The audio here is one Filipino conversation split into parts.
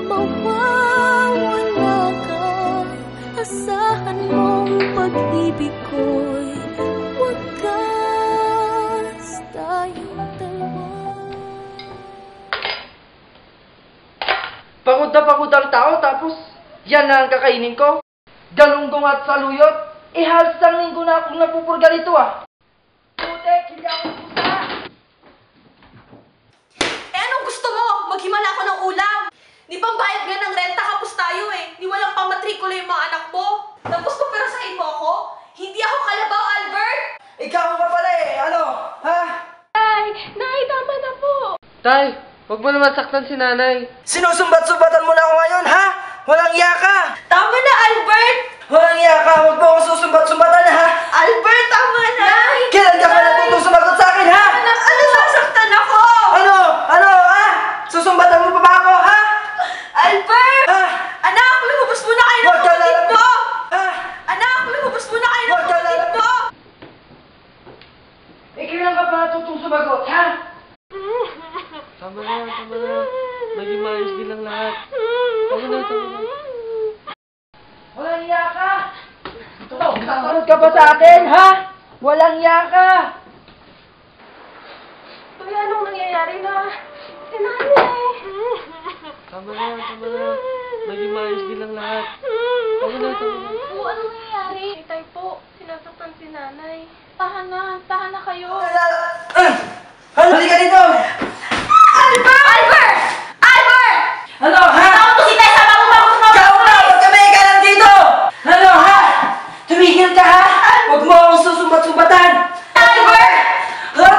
mawawala ka. Asahan mong pag-ibig ko'y wagas tayong dalawa. Pagod na pagod ang tao, tapos yan na ang kakainin ko? Galunggong at saluyot? Halos isang linggo na akong napupurga dito ah. Putek, hindi ako pusa! Anong gusto mo? Maghimala ako ng ulam. Di bang bayad nga ng renta kapos tayo eh. Di walang pamatrikula yung mga anak mo. Tapos pupirasahin mo ako? Hindi ako kalabaw, Albert! Ikaw pa pala eh, ano? Ha? Tay, Nay, tama na po. Tay, huwag mo naman saktan si nanay. Sinusumbat-sumbatan mo na ako ngayon, ha? Walang iya ka! Tama na, Albert! Walang iya ka! Huwag mo akong susumbat-sumbatan, ha? Albert, tama na! Kailan ka pa natutong sumagot sa akin, ha? Ano, sasaktan ako? Ano? Ano, ha? Susumbatan mo pa ba ako, ha? Albert! Ha? Anak, lumabas muna kayo ng Huwag ka kapatid lalabas! mo! Ha? Anak, lumabas muna kayo ng Huwag ka kapatid lalabas! mo! Kailan ka pa natutong sumagot, ha? Tama na. Maging maayos din lang lahat. Tama na. Walang iya ka! Sasagot ka ba sa akin, ha? Walang iya ka! Kuya, anong nangyayari na? Si nanay! Tama na. Maging maayos din lang lahat. Tama na. Po, anong nangyayari? Itay po, sinasaktan si nanay. Tahan na kayo. Halika dito! Albert! Ano, ha? Tawag ko si Tessa, bago Ikaw na! Huwag ka may ka lang dito! Ano, ha? Tumigil ka, ha? Huwag mo akong susumbat-sumbatan! Albert!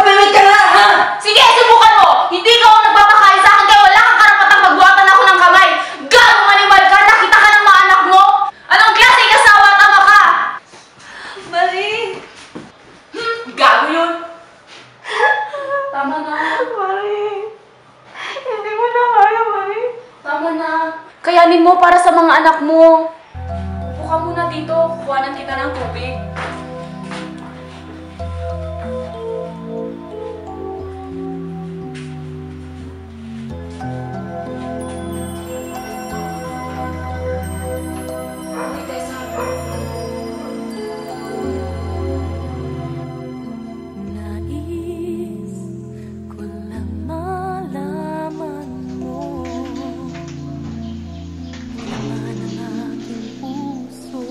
Pimig ka na, ha? Sige, subukan mo! Hindi ka ako nagpapakain sa akin kaya wala kang karapatang magbuhatan ako ng kamay! Gano'ng animal ka! Nakita ka ng mga anak mo! Anong klaseng asawa at ama ka? Marie! Gago yun! Tama na. Marie! Hindi mo na kaya, Marie! Tama na. Kayanin mo para sa mga anak mo. Upo ka muna dito. Kuhanan kita ng tubig. Uy, Tessa. Nais ko lang malaman mo laman ng aking puso,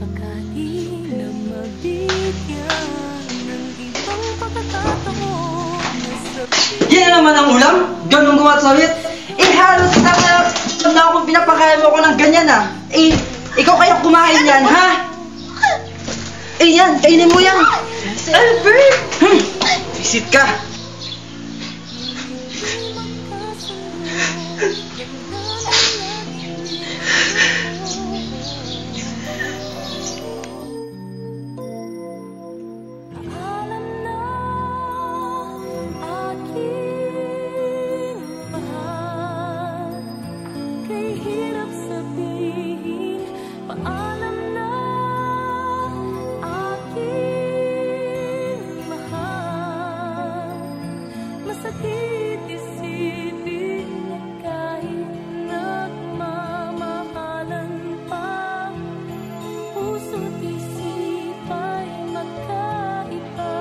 pagkain na mabigyan ng ibang pagkakataon na sabihin. Yan na naman ang ulam? Galunggong at sawit? Halos na akong pinapakain mo ako ng ganyan, ah. Ikaw kaya kumain yan, ha? Yan, kainin mo yan. Albert! Visit ka. Alam na aking mahal, kay hirap sabihin. Paalam na aking mahal, masakit isipin na kahit nagmamahalan pa, puso't isip ay magkaiba.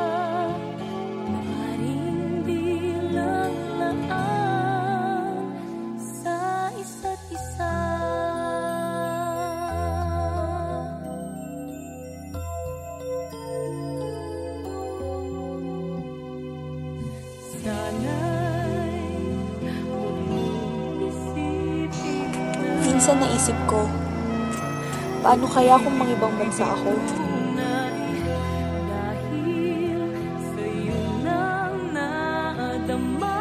Maaaring bilang laan sa isa't isa. Sana'y huwag mong isipin na Minsan naisip ko, paano kaya kung mangibang bansa ako? dahil sa'yo lang naadamang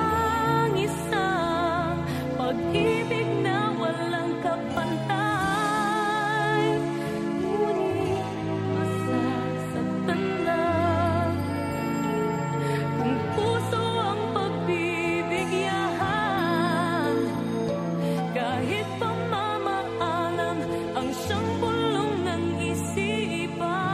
isang pag-ibig na walang kapantay. Ngunit masasaktan lang kung puso ang pagbibigyan. Kahit pamamaalam ang siyang bulong ng isipan.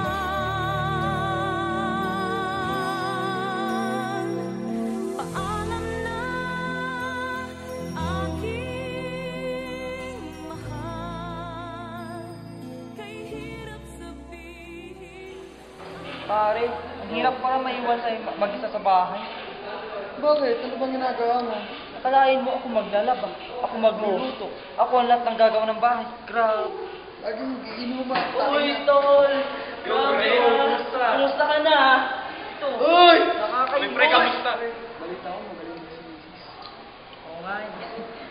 Pare, ang hirap para maiwan sa'yo mag-isa sa bahay. Bakit? Ano bang ginagawa mo? Akalain mo ako maglalaba, ako magluluto, ako ang lahat ng gagawa ng bahay. Grabe. Laging iinuman. Uy, tol! Grabe, kumusta ka na? Ito. Uy! Nakakainis. Pre, kamusta? Balita ko, magaling si Mrs. Oo nga eh.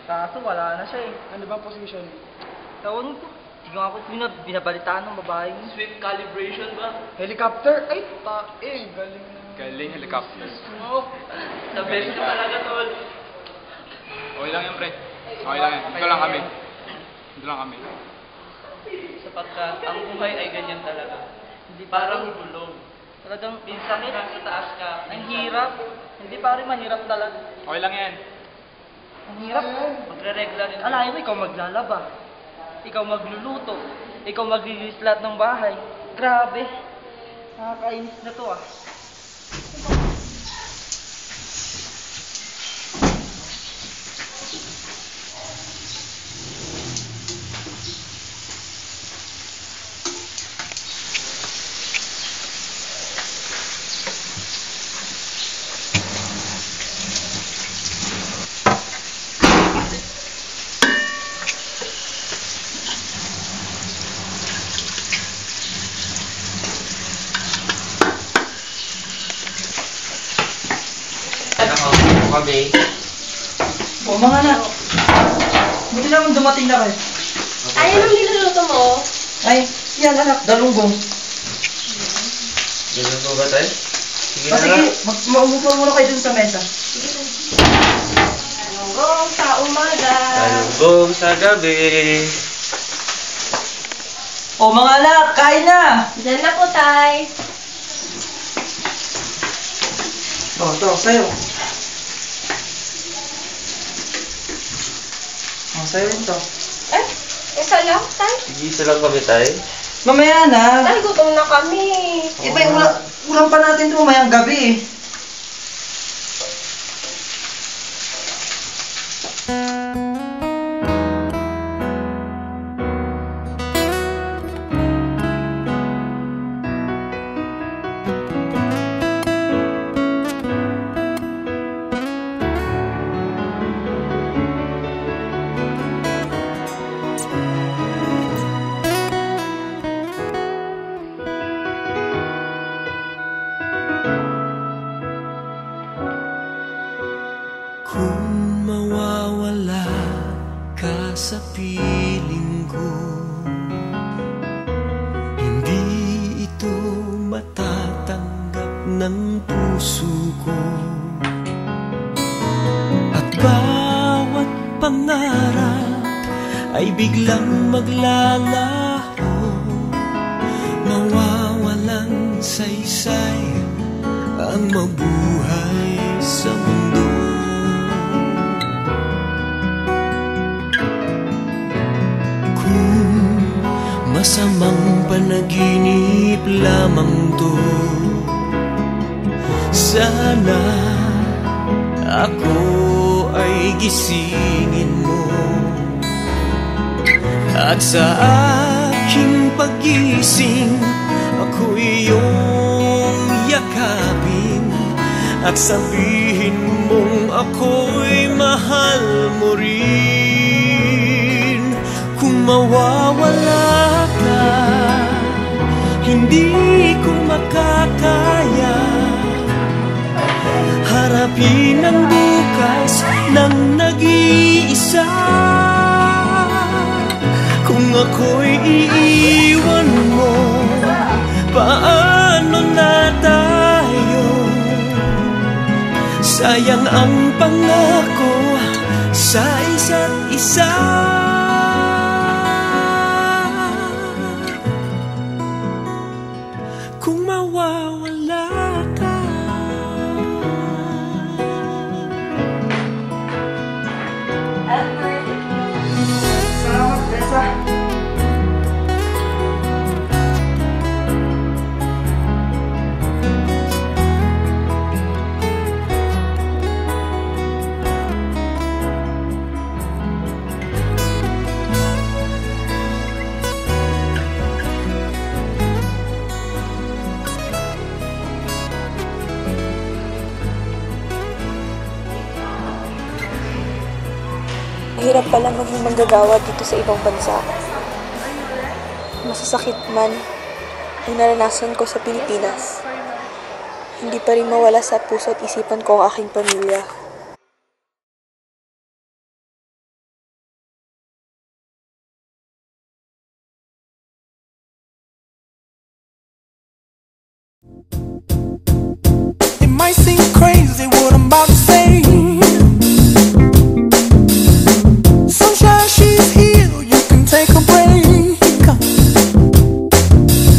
Kaso wala na siya eh. Ano ba position? Tawag ko. Hindi ko ako binabalitaan ng babae. Swift calibration ba? Helicopter? Ay, galing na. Galing helicopter. Oh, The best ka talaga, tol. Okay lang yan, pre. Okay lang yan. Dito lang kami. Dito lang kami. Sapagkat ang buhay ay ganyan talaga. Hindi parang gulong. Talagang minsan sa taas ka. Ang hirap. Hindi pare mahirap talaga. Okay lang yan. Ang hirap. Magre-regla rin. Alayo mo, ikaw maglalaba. Ikaw magluluto. Ikaw maglilinis lahat ng bahay. Grabe. Nakakainis na to ah. Kami. O mga anak. Buti naman dumating na kayo. Ay, anong niluluto mo? Ay, yan anak, dalunggong. Ganun po ba tayo? Sige Sige, maupo muna kayo dun sa mesa. Dalunggong sa umaga. Talunggong sa gabi. O mga anak, kain na! Diyan na po, tay. O, ito, sa'yo. O, sa'yo ito. Eh, isa lang, tay. Sige, isa lang kami tayo. Mamaya na. Tay, gutom na kami. Iba yung ulam pa natin ito mamayang gabi. Kung mawawala ka sa piling ko, hindi ito matatanggap ng puso ko. At bawat pangarap ay biglang maglalaho, mawawalang saysay ang mabuhay sa mundo. Masamang panaginip lamang to, sana ako ay gisingin mo. At sa aking pagising, ako iyong yakapin at sabihin mong ako'y mahal mo rin. Kung mawawala ka, hindi ko makakaya harapin ang bukas ng nag-iisa. Kung ako'y iiwan mo, paano na tayo? Sayang ang pangako sa isa't isa. Kung mawawala ka, Salamat, Tessa. Mahirap pala maging manggagawa dito sa ibang bansa. Masasakit man ang naranasan ko sa Pilipinas, hindi pa rin mawala sa puso at isipan ko ang aking pamilya. It might seem crazy what I'm about to say. Sunshine, she's here, you can take a break.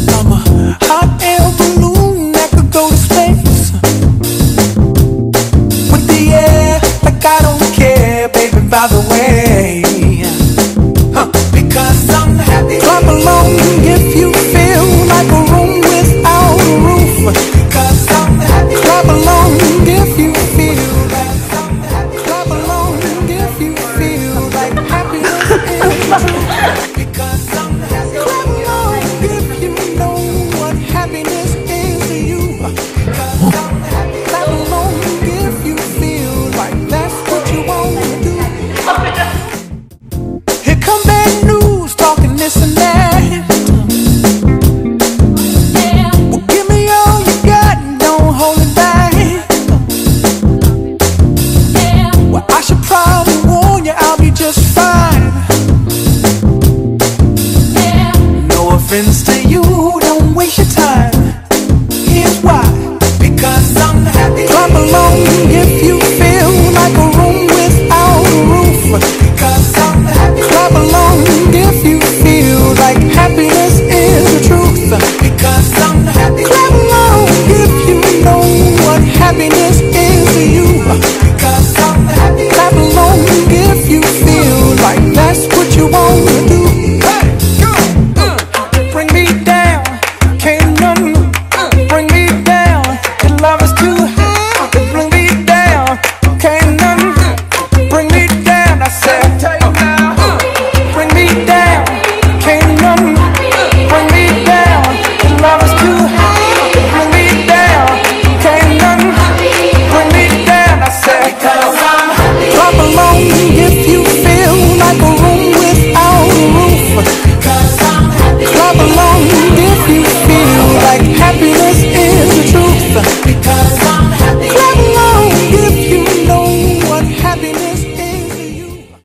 I'm a hot air balloon that could go to space. With the air, like I don't care, baby, by the way. Because I'm happy. Clap along if you feel like a room without a roof. Because I'm happy. Clap along if you feel like I'm happy. Clap along if you feel like happiness is true. Because I'm happy. Clap along if you know what happiness is to you. Because I'm happy. Clap along if you feel like that's what you want to do. Here come bad news, talking this and that. Well, give me all you got and don't hold it back. Well, I should probably warn you, I'll be just fine. No offense to you, don't waste your time. Here's why. Because I'm happy. Clap along if you feel like a room without a roof. Because I'm happy. Clap along if you feel like happiness is the truth. Because I'm happy. Clap along if you know what happiness is to you.